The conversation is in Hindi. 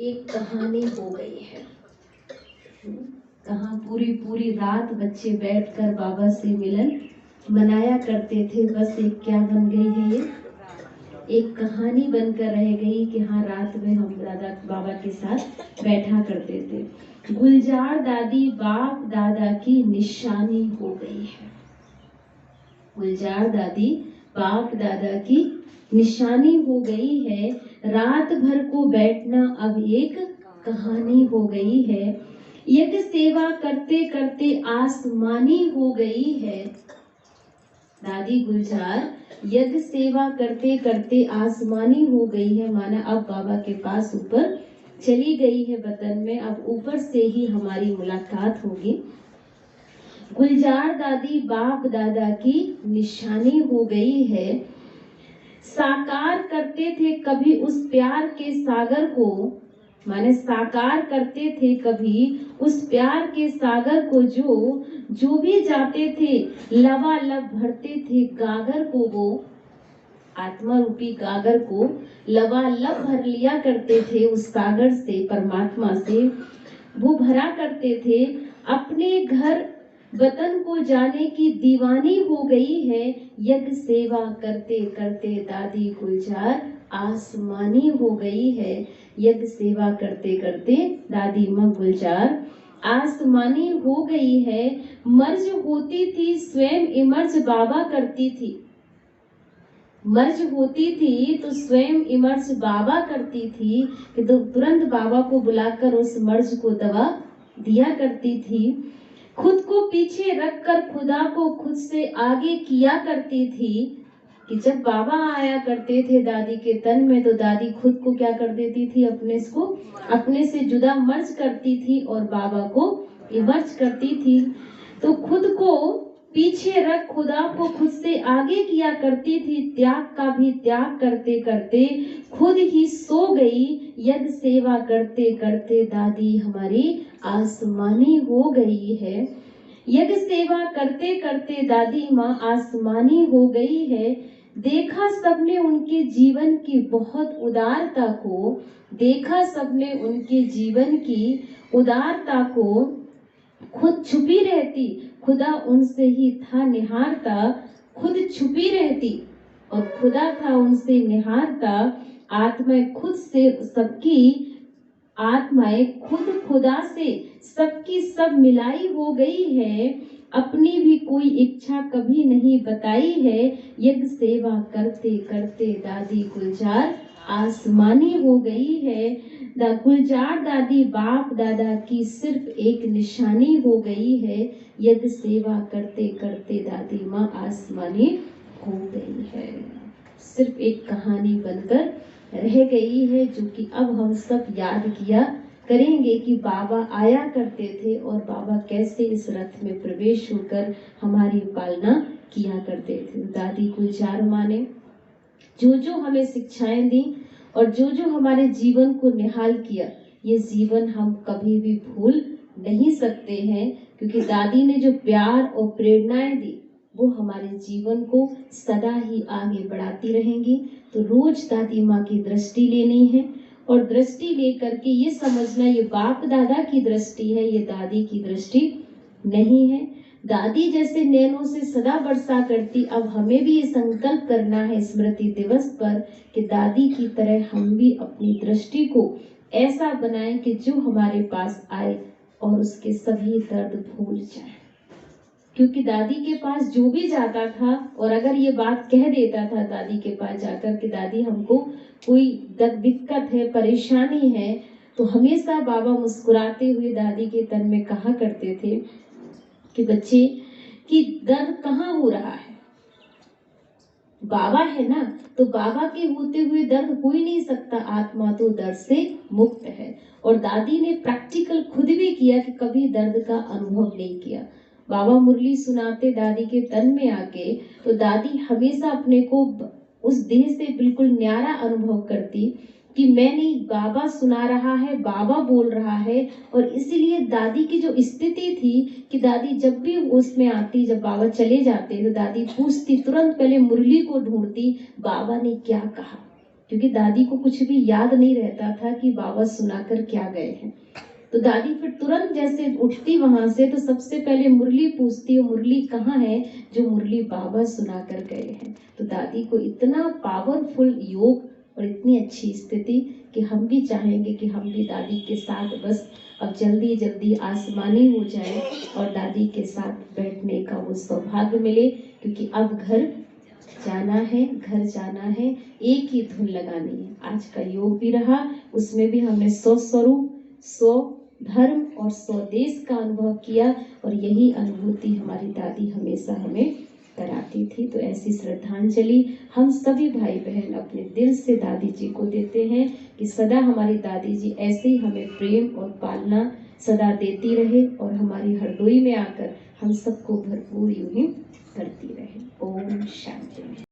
एक कहानी हो गई है। कहाँ पूरी पूरी रात बच्चे बैठकर बाबा से मिलन मनाया करते थे। बस एक क्या बन गई है, ये एक कहानी बनकर रह गई कि हाँ रात में हम दादा बाबा के साथ बैठा करते थे। गुलजार दादी बाप दादा की निशानी हो गई है। गुलजार दादी बाप दादा की निशानी हो गई है। रात भर को बैठना अब एक कहानी हो गई है। यज्ञ सेवा करते करते आसमानी हो गई है। दादी गुलजार यज्ञ सेवा करते करते आसमानी हो गई है, माना अब बाबा के पास ऊपर चली गई है वतन में। अब ऊपर से ही हमारी मुलाकात होगी। गुलजार दादी बाप दादा की निशानी हो गई है। साकार करते थे कभी उस प्यार के सागर को, माने साकार करते थे कभी उस प्यार के सागर को, जो भी जाते थे लबालब भरते थे गागर को। वो आत्मा रूपी गागर को लबालब भर लिया करते थे उस सागर से, परमात्मा से वो भरा करते थे। अपने घर वतन को जाने की दीवानी हो गई है। यज्ञ सेवा करते करते दादी गुलजार आसमानी हो गई है। यज्ञ सेवा करते करते दादी माँ गुलजार आसमानी हो गई है। मर्ज होती थी स्वयं इमर्ज बाबा करती थी। मर्ज होती थी तो स्वयं इमर्ज बाबा करती थी कि तो तुरंत बाबा को बुलाकर उस मर्ज को दवा दिया करती थी। खुद को पीछे रखकर खुदा को खुद से आगे किया करती थी। कि जब बाबा आया करते थे दादी के तन में तो दादी खुद को क्या कर देती थी, अपने से जुदा मर्ज करती थी और बाबा को इमर्ज करती थी। तो खुद को पीछे रख खुदा को खुद से आगे किया करती थी। त्याग का भी त्याग करते करते खुद ही सो गई। यज्ञ सेवा करते करते दादी हमारी आसमानी हो गई है। यज्ञ सेवा करते करते दादी माँ आसमानी हो गई है। देखा सबने उनके जीवन की बहुत उदारता को, देखा सबने उनके जीवन की उदारता को। खुद छुपी रहती खुदा उनसे ही था निहारता। खुद छुपी रहती और खुदा था उनसे निहारता। आत्माएं खुद से सबकी आत्माएं खुद खुदा से सबकी सब मिलाई हो गई है। अपनी भी कोई इच्छा कभी नहीं बताई है। यज्ञ सेवा करते करते दादी गुलजार आसमानी हो गई है। गुलजार दादी बाप दादा की सिर्फ एक निशानी हो गई है। यज्ञ सेवा करते करते दादी माँ आसमानी हो गई है। सिर्फ एक कहानी बनकर रह गई है, जो कि अब हम सब याद किया करेंगे कि बाबा आया करते थे और बाबा कैसे इस रथ में प्रवेश होकर हमारी पालना किया करते थे। दादी गुलजार माँ ने जो हमें शिक्षाएं दी और जो हमारे जीवन को निहाल किया, ये जीवन हम कभी भी भूल नहीं सकते हैं। क्योंकि दादी ने जो प्यार और प्रेरणाएं दी वो हमारे जीवन को सदा ही आगे बढ़ाती रहेंगी। तो रोज दादी माँ की दृष्टि लेनी है और दृष्टि लेकर के ये समझना ये बाप दादा की दृष्टि है, ये दादी की दृष्टि नहीं है। दादी जैसे नैनों से सदा वर्षा करती, अब हमें भी ये संकल्प करना है स्मृति दिवस पर कि दादी की तरह हम भी अपनी दृष्टि को ऐसा बनाएं कि जो हमारे पास आए और उसके सभी दर्द भूल जाए। क्योंकि दादी के पास जो भी जाता था और अगर ये बात कह देता था दादी के पास जाकर कि दादी हमको कोई दिक्कत है, परेशानी है, तो हमेशा बाबा मुस्कुराते हुए दादी के तन में कहा करते थे कि बच्चे कि दर्द कहाँ हो रहा है, बाबा है ना, तो बाबा के होते हुए दर्द हो ही नहीं सकता। आत्मा तो दर्द से मुक्त है। और दादी ने प्रैक्टिकल खुद भी किया कि कभी दर्द का अनुभव नहीं किया। बाबा मुरली सुनाते दादी के तन में आके तो दादी हमेशा अपने को उस देह से बिल्कुल न्यारा अनुभव करती कि मैं नहीं, बाबा सुना रहा है, बाबा बोल रहा है। और इसीलिए दादी की जो स्थिति थी कि दादी जब भी उसमें आती, जब बाबा चले जाते तो दादी पूछती, तुरंत पहले मुरली को ढूंढती बाबा ने क्या कहा, क्योंकि दादी को कुछ भी याद नहीं रहता था कि बाबा सुनाकर क्या गए हैं। तो दादी फिर तुरंत जैसे उठती वहां से तो सबसे पहले मुरली पूछती, मुरली कहाँ है जो मुरली बाबा सुनाकर गए हैं। तो दादी को इतना पावरफुल योग और इतनी अच्छी स्थिति कि हम भी चाहेंगे कि हम भी दादी के साथ बस अब जल्दी जल्दी आसमानी हो जाए और दादी के साथ बैठने का वो सौभाग्य मिले, क्योंकि अब घर जाना है, घर जाना है, एक ही धुन लगानी है। आज का योग भी रहा, उसमें भी हमने 100 स्वरूप, 100 धर्म और 100 देश का अनुभव किया, और यही अनुभूति हमारी दादी हमेशा हमें कराती थी। तो ऐसी श्रद्धांजलि हम सभी भाई बहन अपने दिल से दादी जी को देते हैं कि सदा हमारी दादी जी ऐसे ही हमें प्रेम और पालना सदा देती रहे और हमारी हरदोई में आकर हम सबको भरपूर यूं ही करती रहे। ओम शांति।